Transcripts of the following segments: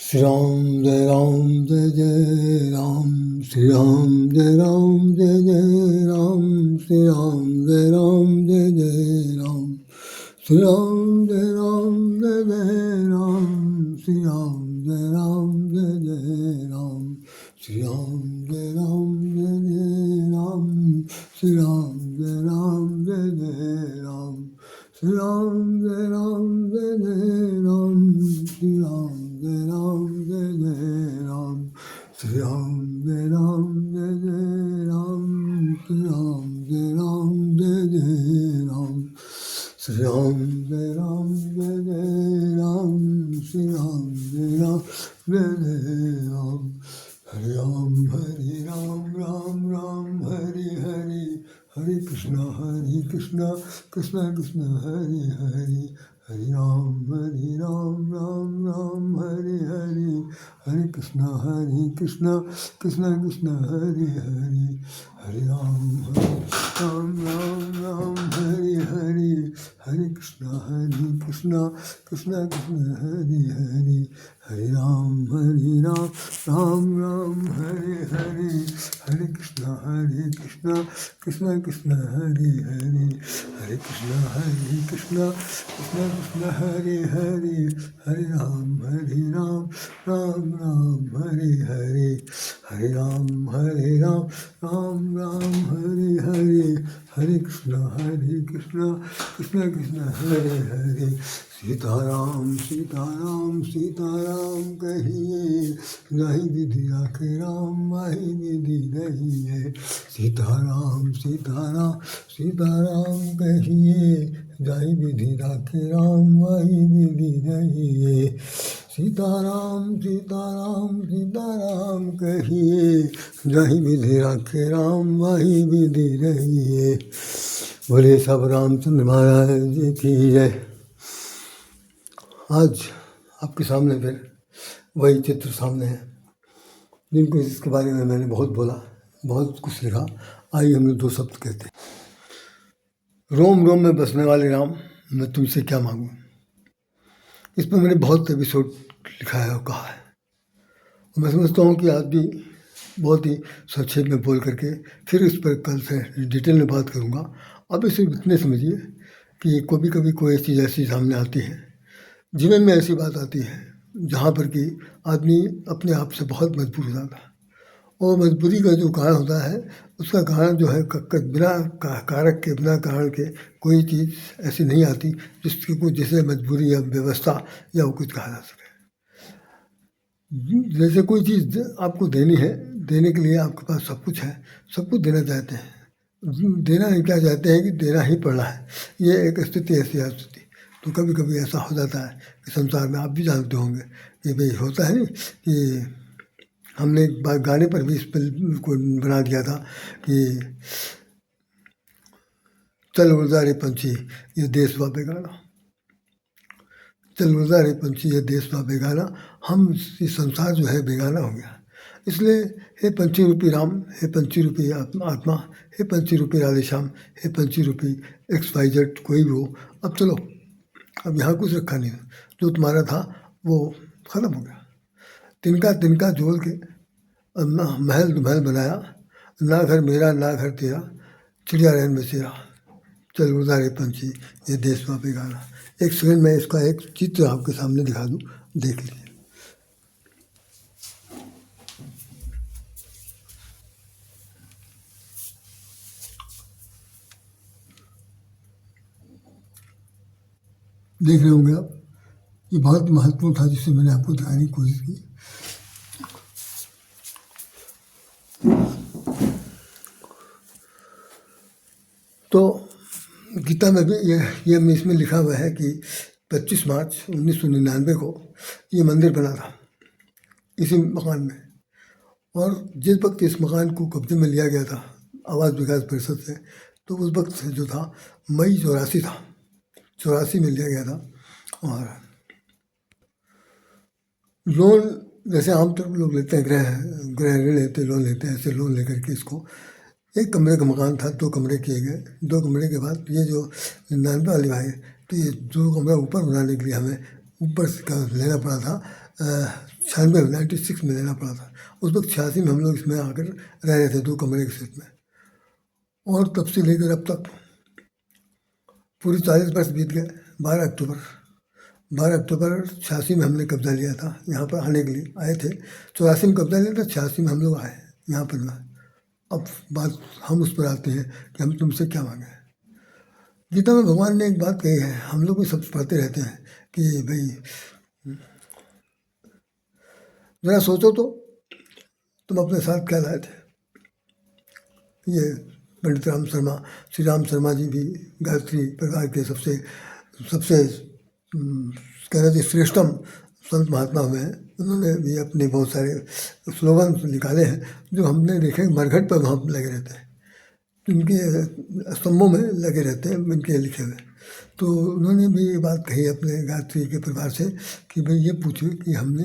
श्री राम जय राम जय जय राम, श्री राम जय राम जय जय राम, श्री राम जय राम जय जय राम, श्री राम जय राम जय जय राम, श्री राम जय राम जय जय राम, श्री राम जय राम जय जय राम, श्री राम जय राम जय जय राम, श्री राम जय राम जय जय राम, श्री राम जय राम जय जय राम, श्री राम जय राम जय जय राम, श्री राम जय राम जय जय राम, श्री राम जय राम जय जय राम, श्री राम जय राम जय जय राम। हरे राम राम राम हरे हरे, हरे कृष्णा कृष्णा कृष्णा हरे हरे, हरे राम राम राम हरे हरे, हरे कृष्णा कृष्णा कृष्णा हरे हरे, हरे राम राम राम हरे हरे, हरे कृष्णा कृष्णा कृष्णा हरे हरे, हरे राम राम राम हरे हरे, हरे कृष्णा कृष्णा कृष्णा हरे हरे, हरे कृष्णा कृष्णा कृष्णा हरे हरे, हरे राम राम राम हरे हरे, हरे राम राम राम हरे हरे, हरे कृष्णा कृष्णा कृष्णा हरे हरे। सीताराम सीताराम सीताराम कहिए, नहीं विधि राखे राम माही विधि नहीं है। सीताराम सीताराम सीताराम कहिए, नहीं विधि राखे राम माही विधि नहीं है। सीताराम सीताराम सीताराम कहिए, नहीं विधि राखे राम माही विधि नहीं है। बोले सब रामचंद्र महाराज जी की जय। आज आपके सामने फिर वही चित्र सामने है जिनको इसके बारे में मैंने बहुत बोला, बहुत कुछ लिखा। आइए हम लोग दो शब्द कहते हैं। रोम रोम में बसने वाले राम, मैं तुमसे क्या मांगूं। इस पर मैंने बहुत एपिसोड लिखा है और कहा है। मैं समझता हूँ कि आज भी बहुत ही संक्षेप में बोल करके फिर इस पर कल से डिटेल में बात करूँगा। अब इसे इतने समझिए कि कभी कभी कोई चीज़ ऐसी सामने आती है, जीवन में ऐसी बात आती है जहाँ पर कि आदमी अपने आप से बहुत मजबूर हो जाता है, और मजबूरी का जो कारण होता है उसका कारण जो है बिना कारक के, बिना कारण के कोई चीज़ ऐसी नहीं आती जिसकी को जिसे मजबूरी या व्यवस्था या वो कुछ कहा जा सके। जैसे कोई चीज़ आपको देनी है, देने के लिए आपके पास सब कुछ है, सब कुछ देना चाहते हैं, देना नहीं क्या चाहते हैं कि देना ही पड़ रहा है। ये एक स्थिति ऐसी है स्थिति। तो कभी कभी ऐसा हो जाता है कि संसार में आप भी जानते होंगे कि भाई होता है नहीं कि हमने एक बार गाने पर भी इस पर को बना दिया था कि चल उड़दा रे पंछी ये देश वा बेगाना, चल उड़दा रे पंछी ये देश वा बेगाना। हम ये संसार जो है बेगाना हो गया। इसलिए हे पंछी रूपी राम, हे पंछी रूपी आत्मा, हे पंछी रूपी राधेश्याम, हे पंछी रूपी XYZ कोई भी हो, अब चलो, अब यहाँ कुछ रखा नहीं, जो तुम्हारा था वो ख़त्म हो गया। तिनका तिनका जोड़ के महल महल बनाया, ना घर मेरा ना घर तेरा, चिड़िया रहन बसेरा, चल उड़दा रे पंछी ये देश वा बेगाना। एक सेकंड में इसका एक चित्र आपके सामने दिखा दूँ, देख लीजिए। देख रहे होंगे आप, ये बहुत महत्वपूर्ण था जिससे मैंने आपको दिखाने की कोशिश की। तो गीता में भी ये इसमें लिखा हुआ है कि 25 मार्च 1999 को ये मंदिर बना था इसी मकान में, और जिस वक्त इस मकान को कब्जे में लिया गया था आवास विकास परिषद से, तो उस वक्त जो था मई 84 था, 84 में लिया गया था। और लोन जैसे आमतौर पर लोग लेते हैं, गृह ऋण लेते, लोन लेते हैं, ऐसे लोन लेकर के इसको, एक कमरे का मकान था, 2 कमरे किए गए। 2 कमरे के बाद ये जो 99 वाली भाई, तो ये 2 कमरा ऊपर बनाने के लिए हमें ऊपर से का लेना पड़ा था, 96 में 96 में लेना पड़ा था। उस वक्त 86 में हम लोग इसमें आकर रह रहे थे 2 कमरे के सेट में। और तब से लेकर अब तक पूरी 40 वर्ष बीत गए। 12 अक्टूबर 86 में हमने कब्जा लिया था, यहाँ पर आने के लिए आए थे। 84 में कब्जा लिया था, 86 में हम लोग आए यहाँ पर। अब बात हम उस पर आते हैं कि हम तुमसे क्या मांगे। गीता में भगवान ने एक बात कही है, हम लोग भी सब पढ़ते रहते हैं कि भाई जरा सोचो तो तुम अपने साथ क्या लाए थे। ये पंडित राम शर्मा, श्री राम शर्मा जी भी गायत्री परिवार के सबसे कहना चाहिए श्रेष्ठम संत महात्मा हुए हैं। उन्होंने भी अपने बहुत सारे स्लोगन निकाले हैं जो हमने देखे मरघट पर वहाँ लगे रहते हैं, इनके स्तंभों में लगे रहते हैं इनके लिखे हुए। तो उन्होंने भी ये बात कही अपने गायत्री के परिवार से कि भाई ये पूछो कि हमने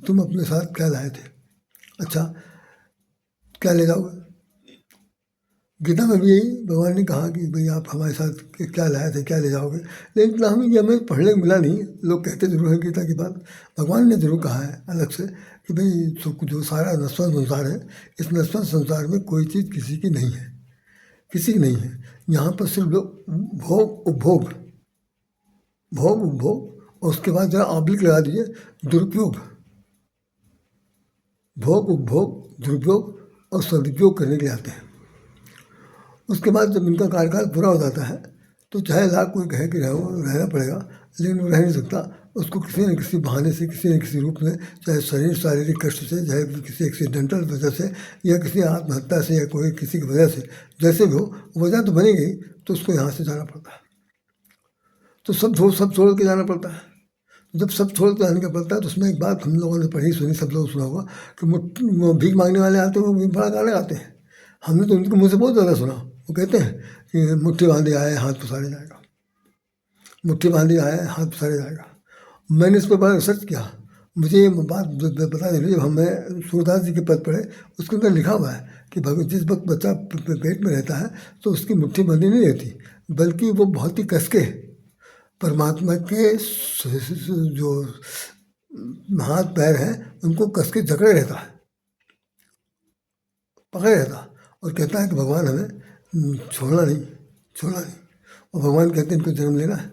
तुम अपने साथ क्या लाए थे, अच्छा क्या ले जाओगे। गीता में भी यही भगवान ने कहा कि भाई आप हमारे साथ क्या लाए थे, क्या ले जाओगे। लेकिन इतना हमें पढ़ने को मिला नहीं। लोग कहते जरूर हैं गीता की बात, भगवान ने जरूर कहा है अलग से कि भाई जो सारा नश्वर संसार है, इस नश्वर संसार में कोई चीज़ किसी की नहीं है, किसी की नहीं है। यहाँ पर सिर्फ भोग उपभोग, भोग उपभोग, और उसके बाद जरा ऑब्लिक लगा दीजिए दुरुपयोग। भोग उपभोग दुरुपयोग और सदुपयोग करने के लिए आते हैं। उसके बाद जब इनका कार्यकाल पूरा हो जाता है तो चाहे लाख कोई कहे कि रहना पड़ेगा, लेकिन वो रह नहीं सकता। उसको किसी न किसी बहाने से, किसी न किसी रूप में, चाहे शारीरिक कष्ट से, चाहे किसी एक्सीडेंटल वजह से, या किसी आत्महत्या से, या कोई किसी की वजह से, जैसे भी हो वजह तो बनी गई, तो उसको यहाँ से जाना पड़ता है। तो सब छोड़ के जाना पड़ता है। जब सब छोड़ के जाने का पड़ता है तो उसमें एक बात हम लोगों ने पढ़ी सुनी, सब लोग सुना होगा कि भीख मांगने वाले आते हैं, वो बड़ा गाने गाते हैं। हमने तो उनके मुँह से बहुत ज़्यादा सुना। वो कहते हैं कि मुट्ठी बांधे आए हाथ पसारे जाएगा, मुट्ठी बांधे आए हाथ पसारे जाएगा। मैंने इस पर बड़ा रिसर्च किया, मुझे ये बात बता दें, जब हमें सूरदास जी के पद पढ़े उसके अंदर लिखा हुआ है कि जिस वक्त बच्चा पेट में रहता है तो उसकी मुट्ठी बंधी नहीं रहती, बल्कि वो बहुत ही कस के परमात्मा के जो हाथ पैर हैं उनको कस के जकड़े रहता है, पकड़े रहता, और कहता है कि भगवान हमें छोड़ना नहीं। और भगवान कहते हैं इनको जन्म लेना है।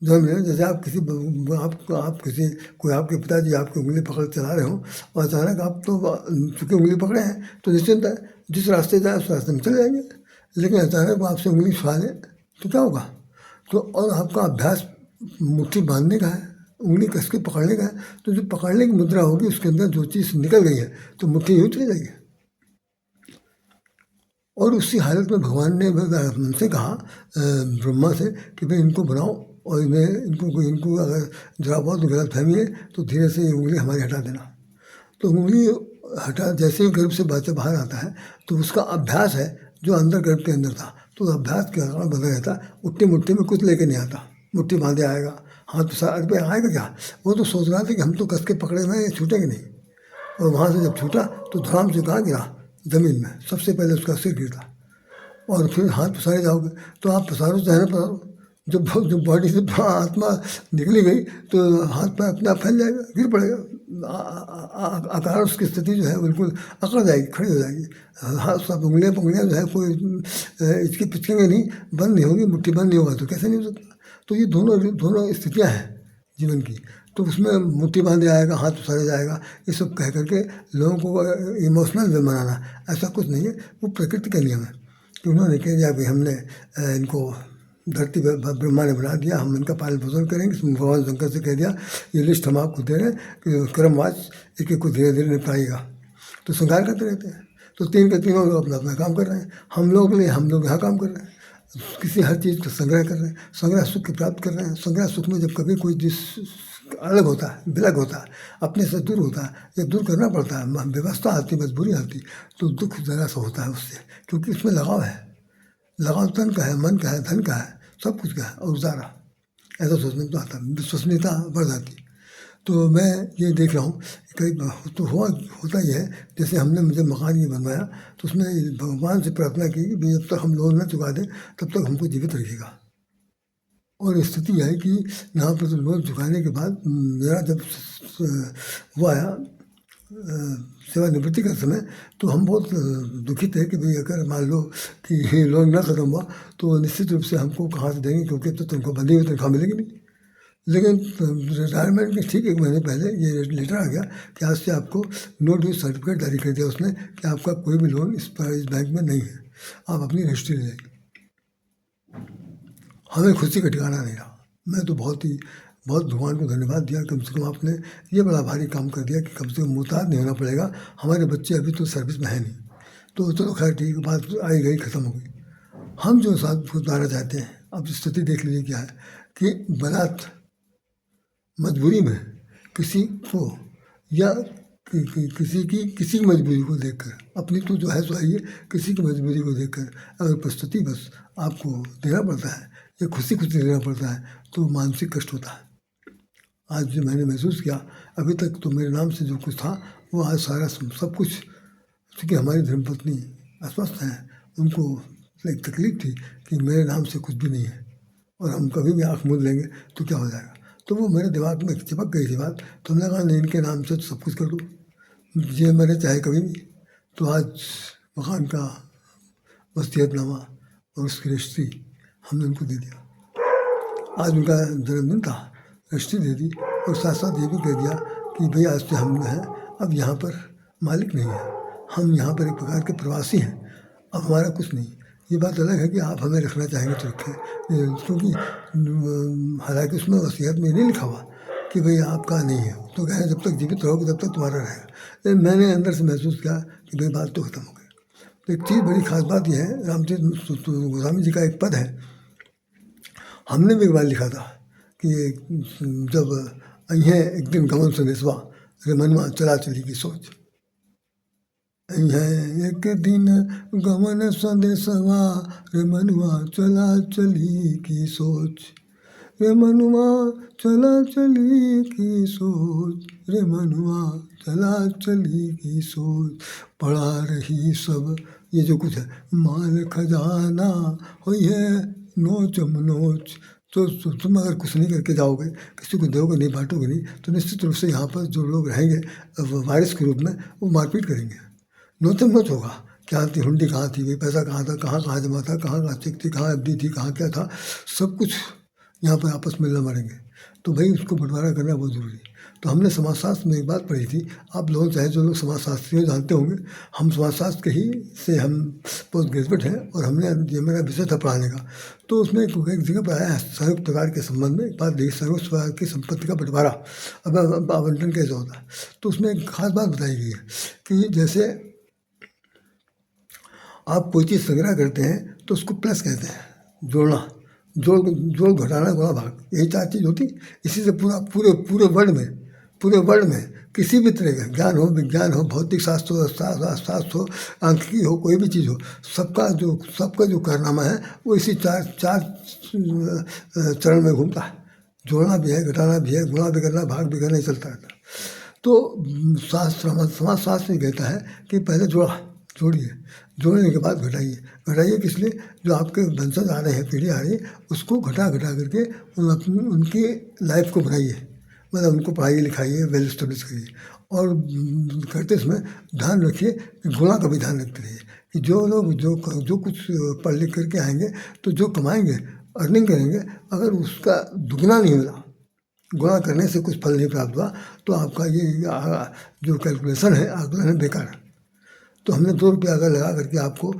जैसे आप किसी कोई आपके पिताजी आपकी उंगली पकड़ चला रहे हो और अचानक आप तो चूँकि उंगली पकड़े हैं तो निश्चिंत है, जिस रास्ते जाए उस रास्ते में चले जाएंगे। लेकिन अचानक वो आपसे उंगली छुड़ा लें तो क्या होगा। तो और आपका अभ्यास मुट्ठी बांधने का है, उंगली कस के पकड़ने का है, तो जो पकड़ने की मुद्रा होगी उसके अंदर जो चीज़ निकल गई है तो मुट्ठी यूँ चली जाएगी। और उसी हालत में भगवान ने हमसे कहा ब्रह्मा से कि भाई इनको बनाओ, और इनको अगर जरा बहुत गलत फहमी है तो धीरे से ये उंगली हमारी हटा देना। तो उंगली हटा, जैसे ही गर्भ से बच्चा बाहर आता है तो उसका अभ्यास है जो अंदर गर्भ के अंदर था, तो अभ्यास के कारण बना रहता। उठती मुट्ठी में कुछ लेके नहीं आता, मुट्ठी बांधे आएगा, हाथ पसार पे आएगा क्या। वो तो सोच रहा था कि हम तो कस के पकड़े हुए हैं, छूटेंगे नहीं। और वहाँ से जब छूटा तो धड़ाम से कहाँ गिरा, ज़मीन में। सबसे पहले उसका सिर गिरता, और फिर हाथ पसारे जाओगे तो आप पसारो चाहे ना पसारो, जब बॉडी से आत्मा निकली गई तो हाथ पैर अपने आप फैल जाएगा, गिर पड़ेगा। आकार उसकी स्थिति जो है बिल्कुल अकड़ जाएगी, खड़ी हो जाएगी। हाथ सब उंगलियाँ जो है कोई इसकी पिचकेंगे नहीं, बंद नहीं होगी, मुट्ठी बंद नहीं होगा तो कैसे नहीं हो सकता। तो ये दोनों स्थितियाँ हैं जीवन की। तो उसमें मुट्ठी बांधे आएगा, हाथ पसारे जाएगा, ये सब कह करके लोगों को इमोशनल वे बनाना, ऐसा कुछ नहीं है। वो प्रकृति का नियम है कि उन्होंने कह दिया कि हमने इनको धरती पर ब्रह्मा ने बना दिया, हम इनका पालन पोषण करेंगे। भगवान शंकर से कह दिया ये लिस्ट हम आपको दे रहे हैं कि क्रमवाच एक एक को धीरे धीरे निपटाइएगा। तो श्रृंगार करते रहते हैं। तो तीन के तीनों लोग अपना अपना काम कर रहे हैं। हम लोग यहाँ काम कर रहे हैं, किसी हर चीज़ का संग्रह कर रहे हैं, संग्रह सुख की प्राप्त कर रहे हैं। संग्रह सुख में जब कभी कोई जिस अलग होता है, विलग होता है, अपने से दूर होता है, या दूर करना पड़ता है, व्यवस्था आती, मजबूरी आती, तो दुख ज़रा सा होता है उससे, क्योंकि उसमें लगाव है। लगाव तन का है, मन का है, धन का है, सब कुछ का है। और ज़रा ऐसा सोचने तो आता, विश्वसनीयता बढ़ जाती। तो मैं ये देख रहा हूँ कई तो होता ही है। जैसे मुझे मकान ये बनवाया तो उसमें भगवान से प्रार्थना की कि जब तक हम लोन न चुका दें तब तक हमको जीवित रखिएगा। और स्थिति है कि यहाँ पर तो लोन चुकाने के बाद मेरा जब वो आया सेवानिवृत्ति का समय, तो हम बहुत दुखित थे कि भाई अगर मान लो कि ये लोन ना ख़त्म हुआ तो निश्चित रूप से हमको कहाँ से देंगे, क्योंकि तो तनख्वाह बंधी हुई तनख्वाह मिलेगी नहीं। लेकिन रिटायरमेंट के ठीक 1 महीने पहले ये लेटर आ गया कि आज से आपको नो ड्यू सर्टिफिकेट जारी कर दिया उसने कि आपका कोई भी लोन इस बैंक में नहीं है, आप अपनी रजिस्ट्री ले जाइए। हमें खुशी का ठिकाना नहीं रहा। मैं तो बहुत भगवान को धन्यवाद दिया, कम से कम आपने ये बड़ा भारी काम कर दिया कि कम से कम मुहताज नहीं होना पड़ेगा। हमारे बच्चे अभी तो सर्विस में है नहीं, तो चलो खैर ठीक, बात आई गई, ख़त्म हो गई। हम जो साथ सुधारना चाहते हैं, अब स्थिति देख लीजिए क्या है कि बारात मजबूरी में किसी को या किसी की मजबूरी को देखकर, अपनी तो जो है सो है, किसी की मजबूरी को देखकर अगर प्रस्तुति बस आपको देना पड़ता है या खुशी देना पड़ता है तो मानसिक कष्ट होता है। आज जो मैंने महसूस किया, अभी तक तो मेरे नाम से जो कुछ था वो आज सारा सब कुछ, क्योंकि हमारी धर्मपत्नी अस्वस्थ हैं, उनको एक तकलीफ थी कि मेरे नाम से कुछ भी नहीं है और हम कभी भी आँख मूंद लेंगे तो क्या हो जाएगा। तो वो मेरे दिमाग में चिपक गई थी बात, तो हमने कहा नहीं, इनके नाम से तो सब कुछ कर दूँ, ये मैंने चाहे कभी भी। तो आज मकान का वसीयतनामा और उसकी रजिस्ट्री हमने उनको दे दिया। आज उनका जन्मदिन था, रजिस्ट्री दे दी और साथ साथ ये भी कह दिया कि भाई आज से हम हैं अब यहाँ पर मालिक नहीं है, हम यहाँ पर एक प्रकार के प्रवासी हैं, अब हमारा कुछ नहीं। ये बात अलग है कि आप हमें रखना चाहेंगे तो रखें, क्योंकि हालांकि उसमें वसीयत में नहीं लिखा हुआ कि भाई आपका नहीं है, तो कह जब तक जीवित रहोगे तब तक तुम्हारा रहेगा। लेकिन मैंने अंदर से महसूस किया कि भाई बात तो ख़त्म हो गई। तो एक चीज़ बड़ी खास बात यह है, रामचंद्र गोस्वामी जी का एक पद है, हमने भी एक बार लिखा था कि जब अहें एक दिन गमन सुनेसवा रे मनवा चला चली की सोच, अहें एक दिन गमन संदेशवा रे मनवा चला चली की सोच, रे मनुआ चला चली की सोच, रे मनुआ चला चली की सोच, पड़ा रही सब ये जो कुछ है माल खजाना हुई है नोच मनोच। तो तुम अगर कुछ नहीं करके जाओगे, किसी को दोगे नहीं, बांटोगे नहीं, तो निश्चित रूप से यहाँ पर जो लोग रहेंगे वारिस के रूप में वो मारपीट करेंगे, नोचम नोच होगा। क्या थी हुंडी, कहाँ थी, भाई पैसा कहाँ था, कहाँ जमा था, कहाँ चेक थी, कहाँ एफडी थी, कहाँ क्या था, सब कुछ यहाँ पर आपस में लड़ मरेंगे। तो भाई उसको बंटवारा करना बहुत ज़रूरी है। तो हमने समाजशास्त्र में एक बात पढ़ी थी, आप लोग चाहे जो लोग समाजशास्त्री जानते होंगे, हम समाजशास्त्र के ही से हम पोस्ट ग्रेजुएट हैं और हमने ये मेरा विषय था पढ़ाने का। तो उसमें एक जगह पढ़ाया है संयुक्त प्रकार के संबंध में, एक बात देखिए, संयुक्त प्रकार की संपत्ति का बंटवारा अब आवंटन कैसे होता है। तो उसमें एक खास बात बताई गई है कि जैसे आप कोई चीज़ संग्रह करते हैं तो उसको प्लस कहते हैं, जोड़ना, जोड़ घटाना गुणा भाग, यही 4 चीज़ होती। इसी से पूरे वर्ल्ड में किसी भी तरह का ज्ञान हो, विज्ञान हो, भौतिक शास्त्र हो, शास्त्र हो, आंखिकी हो, कोई भी चीज़ हो, सबका जो कारनामा है वो इसी चार चरण में घूमता है। जोड़ना भी है, घटाना भी है, गुणा भी करना, भाग भी करना, ही चलता रहता है। तो समाज शास्त्र ये कहता है कि पहले जोड़िए, जोड़ने के बाद घटाइए किस लिए, जो आपके वंशज आ रहे हैं, पीढ़ी आ रही है, उसको घटा करके उनकी लाइफ को बनाइए, मतलब उनको पढ़ाइए लिखाइए, वेल स्टेब्लिश करिए। और करते समय ध्यान रखिए कि गुणा का भी ध्यान रखते रहिए कि जो लोग जो कुछ पढ़ लिख करके आएंगे तो जो कमाएंगे, अर्निंग करेंगे, अगर उसका दुगना नहीं मिला, गुणा करने से कुछ फल नहीं प्राप्त हुआ, तो आपका ये जो कैलकुलेशन है, आकलन है, बेकार है। तो हमने 2 रुपये अगर लगा करके आपको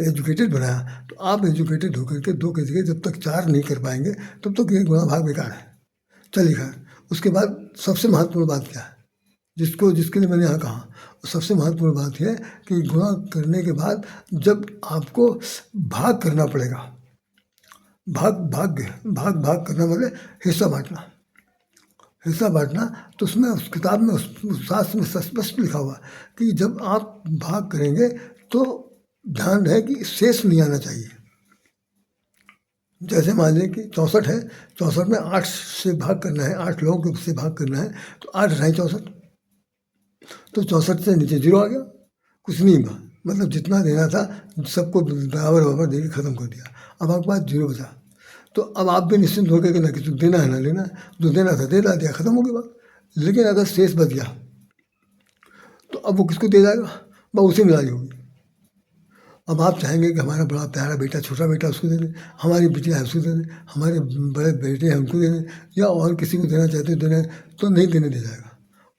एजुकेटेड बनाया, तो आप एजुकेटेड होकर के 2 की जगह जब तक 4 नहीं कर पाएंगे तब तक ये गुणा भाग बेकार है। चलिए खैर, उसके बाद सबसे महत्वपूर्ण बात क्या है, जिसके लिए मैंने यहाँ कहा, सबसे महत्वपूर्ण बात यह है कि गुणा करने के बाद जब आपको भाग करना पड़ेगा, भाग करना मतलब हिस्सा बांटना, तो उसमें उस किताब में उस शास्त्र में स्पष्ट लिखा हुआ कि जब आप भाग करेंगे तो ध्यान रहे कि शेष नहीं आना चाहिए। जैसे मान लें कि 64 है, 64 में 8 से भाग करना है, 8 लोगों से भाग करना है, तो 8 × 64, तो 64 से नीचे 0 आ गया, कुछ नहीं हुआ, मतलब जितना देना था सबको बराबर दे के ख़त्म कर दिया। अब आपके पास 0 बचा, तो अब आप भी निश्चिंत हो गए कि ना कि देना है ना लेना है, जो देना था दे दिया, खत्म हो गई बात। लेकिन अगर शेष बच गया तो अब वो किसको दे जाएगा, बस उसी में लड़ाई होगी। अब आप चाहेंगे कि हमारा बड़ा प्यारा बेटा, छोटा बेटा उसको दे दें, हमारी बिटिया है उसको दे दें, हमारे बड़े बेटे हैं उनको दे दें, या और किसी को देना चाहते हो देना, तो नहीं देने दिया जाएगा।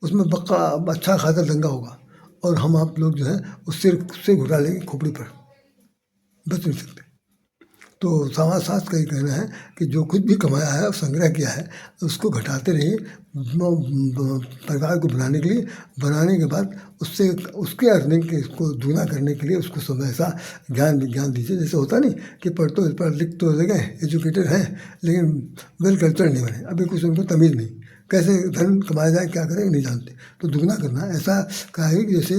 उसमें पक्का अच्छा खासा दंगा होगा और हम आप लोग जो है उससे घुरा लेंगे खोपड़ी पर, बच नहीं सकते। तो समाजशास्त्र का ये कहना है कि जो कुछ भी कमाया है और संग्रह किया है उसको घटाते रहिए परिवार को बनाने के लिए। बनाने के बाद उससे उसके अर्निंग के इसको दूना करने के लिए उसको सब ऐसा ज्ञान विज्ञान दीजिए। जैसे होता नहीं कि पढ़ लिख तो ले गए, एजुकेटेड हैं, लेकिन वेल कल्चर नहीं बने, अभी कुछ उनको तमीज़ नहीं, कैसे धन कमाया जाए क्या करें नहीं जानते। तो दुगना करना ऐसा कहा है कि जैसे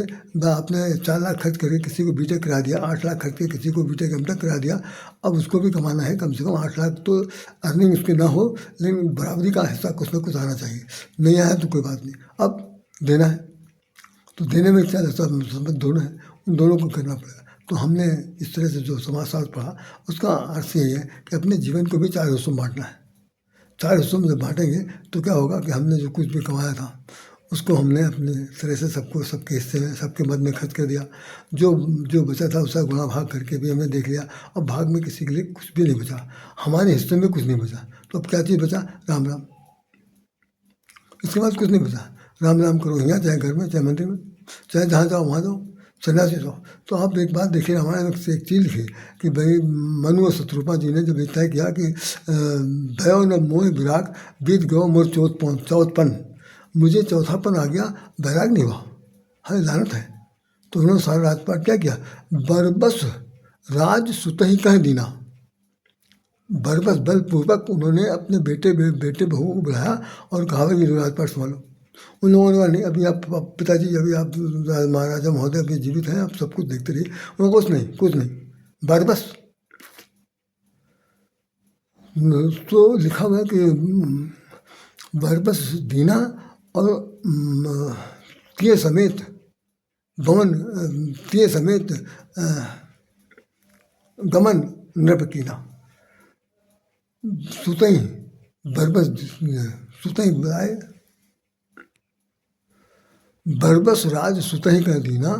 आपने 4 लाख खर्च करके किसी को बीटेक करा दिया, 8 लाख खर्च करके किसी को बीटेक एमटेक करा दिया, अब उसको भी कमाना है कम से कम 8 लाख, तो अर्निंग उसकी ना हो लेकिन बराबरी का हिस्सा कुछ ना कुछ आना चाहिए। नहीं आया तो कोई बात नहीं, अब देना है तो देने में क्या संबंध दोनों है, उन दोनों को करना पड़ेगा। तो हमने इस तरह से जो समाजशास्त्र पढ़ा उसका अर्थ यही है कि अपने जीवन को भी 4 हिस्सों में बांटना है। 4 हिस्सों में जब बांटेंगे तो क्या होगा कि हमने जो कुछ भी कमाया था उसको हमने अपने तरह से सबको सबके हिस्से में सबके मद में खर्च कर दिया। जो जो बचा था उसका गुणा भाग करके भी हमने देख लिया। अब भाग में किसी के लिए कुछ भी नहीं बचा, हमारे हिस्से में कुछ नहीं बचा, तो अब क्या चीज़ बचा, राम राम। इसके बाद कुछ नहीं बचा, राम राम करो, यहाँ चाहे घर में चाहे मंदिर में चाहे जहाँ जाओ वहाँ जाओ, सन्यासी जाओ। तो आप एक बात देखिए, रामायण में से एक चीज़ लिखी कि भाई मनु और शत्रुपा जी ने जब तय किया कि भयो न मोह विराग बीत गयो मोर चौथपन, मुझे चौथापन आ गया, वैराग नहीं हुआ, हमें लानत है। तो उन्होंने सारा राजपाट क्या किया, बरबस राज सुत ही कह दीना, बरबस बलपूर्वक उन्होंने अपने बेटे बहू को बुलाया और कहा कि राजपाट संभालो। उन लोगों ने कहा नहीं, अभी आप पिताजी, अभी आप महाराजा महोदय अभी जीवित हैं, आप सब कुछ देखते रहिए। उन्होंने कुछ नहीं, बरबस। तो लिखा हुआ है कि बरबस दीना और तिये समेत गमन, तिये समेत गमन नृप कीना, सुतई बरबस सुतई आए, बरबस राज सुतहि कह दीना,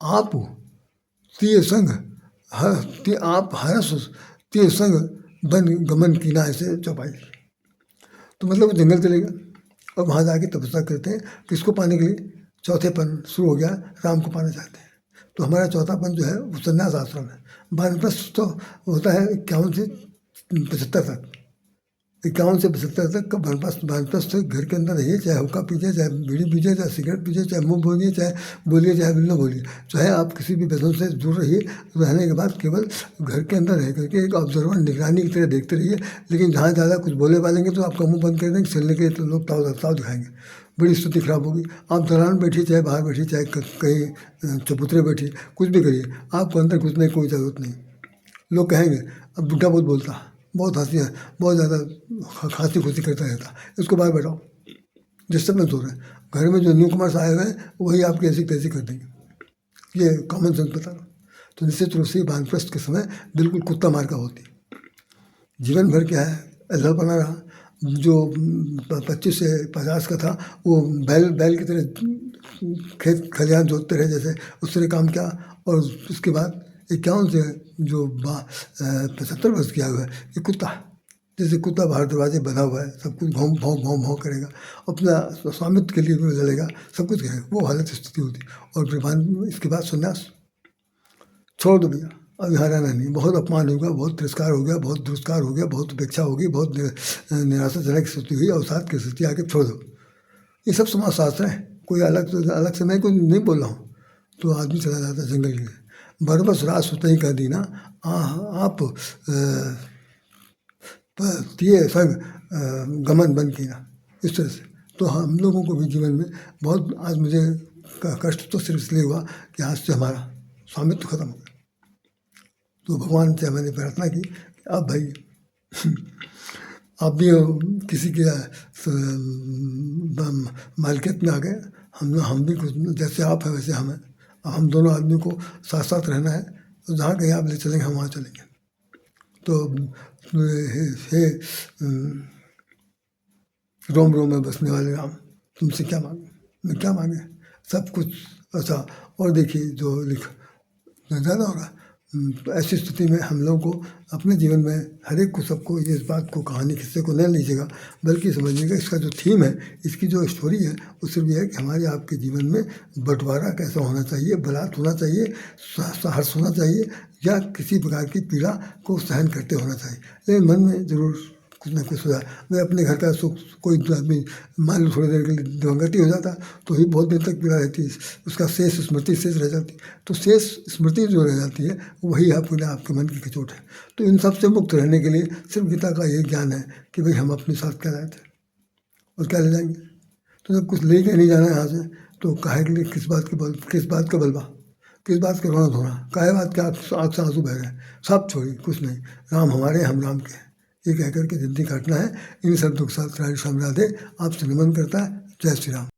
आप तिय संग आप हरस तिय संग बन गमन कीना, ऐसे चौपाई। तो मतलब जंगल चले गए और वहाँ जाके तपस्या करते हैं, किसको पाने के लिए, चौथेपन शुरू हो गया, राम को पाना चाहते हैं। तो हमारा चौथापन जो है वो संन्यास आश्रम है। वानप्रस्थ तो होता है 51 से 75 तक, 51 से 75 तक का वानप्रस्थ घर के अंदर रहिए, चाहे हुक्का पीजिए, चाहे बीड़ी पीजिए, चाहे सिगरेट पीजिए, चाहे मुँह बोलिए, चाहे बिल न बोलिए, चाहे आप किसी भी व्यसन से दूर रहिए। रहने के बाद केवल घर के अंदर रह करके एक ऑब्जर्वर निगरानी की तरह देखते रहिए। लेकिन जहाँ ज़्यादा कुछ बोले वालेंगे तो आपका मुँह बंद कर देंगे, चलने के तो लोग ताव दिखाएंगे, बड़ी स्थिति खराब होगी। आप दलान बैठिए, चाहे बाहर बैठिए, चाहे कहीं चबूतरे बैठिए, कुछ भी करिए, आपको अंदर घुसने की कोई ज़रूरत नहीं। लोग कहेंगे अब बुढ़ा बहुत बोलता, बहुत हंसी है, बहुत ज़्यादा खांसी खुशी करता रहता, इसको बाहर बैठाओ, डिस्टर्बेंस हो रहा है। घर में जो न्यू कमर्स आए हुए हैं वही आपकी ऐसी तैसी कर देंगे, ये कॉमन सेंस बता रहा हूँ। तो निश्चित रूप से वानप्रस्थ के समय बिल्कुल कुत्ता मार का होती। जीवन भर क्या है, अल्लाह बना रहा। जो 25 से 50 का था वो बैल की तरह खेत खलिहान जोतते रहे, जैसे उस तरह काम किया। और उसके बाद 51 से जो 75 वर्ष किया हुआ है, ये कुत्ता, जैसे कुत्ता बाहर दरवाजे बंधा हुआ है, सब कुछ भौं भौं भौं भौं करेगा, अपना स्वामित्व के लिए भी लड़ेगा, सब कुछ करेगा, वो हालत स्थिति होती। और फिर इसके बाद संन्यास, छोड़ दो भैया, अब यहाँ रहना नहीं, बहुत अपमान हो गया, बहुत तिरस्कार हो गया, बहुत दुरस्कार हो गया, बहुत उपेक्षा होगी, बहुत निराशाजनक स्थिति हुई, अवसाद की स्थिति आके छोड़ दो। ये सब समाजशास्त्र है, कोई अलग से मैं कुछ नहीं बोल रहा हूँ। तो आदमी चला जाता है जंगल में, बरबस राज सुतई कह दीना, आप तिये संग गमन बन कीना, इस तरह से। तो हम लोगों को भी जीवन में बहुत, आज मुझे कष्ट तो सिर्फ इसलिए हुआ कि आज से हमारा स्वामित्व खत्म हो गया। तो भगवान से मैंने प्रार्थना की, अब भाई आप भी किसी के मालिकियत में आ गए, हम भी कुछ, जैसे आप हैं वैसे हम हैं। अब हम दोनों आदमी को साथ साथ रहना है, तो जहाँ कहीं आप ले चलेंगे हम वहाँ चलेंगे। तो हे रोम रोम में बसने वाले राम, तुमसे क्या मांगे, मैं क्या मांगे, सब कुछ ऐसा। और देखिए जो ज़्यादा हो रहा। तो ऐसी स्थिति में हम लोग को अपने जीवन में हर एक को, सबको इस बात को, कहानी किस्से को नहीं लीजिएगा, बल्कि समझिएगा इसका जो थीम है, इसकी जो स्टोरी है, वो सिर्फ ये है कि हमारे आपके जीवन में बंटवारा कैसा होना चाहिए, बलात् होना चाहिए, हर्ष होना चाहिए, या किसी प्रकार की पीड़ा को सहन करते होना चाहिए, लेकिन मन में ज़रूर कुछ ना कुछ होता। मैं अपने घर का सुख, कोई आदमी मान लो थोड़ी देर के लिए दिवंगत हो जाता तो ही बहुत देर तक पीड़ा रहती है, उसका शेष स्मृति शेष रह जाती। तो शेष स्मृति जो रह जाती है वही अपने आपके मन की खिचोट है। तो इन सब से मुक्त रहने के लिए सिर्फ गीता का ये ज्ञान है कि भाई हम अपने साथ क्या लाए थे और क्या ले जाएंगे। तो जब कुछ ले के नहीं जाना है यहाँ से, तो काहे के लिए, किस बात का बलवा, किस बात का रोना धोना, काहे बात के आँख से आंसू बह रहे हैं, सब छोड़िए, कुछ नहीं, राम हमारे, हम राम के, ये कहकर के जिंदगी काटना है। इन शब्दों के साथ राधे श्याम राधे आपसे नमन करता है। जय श्री राम।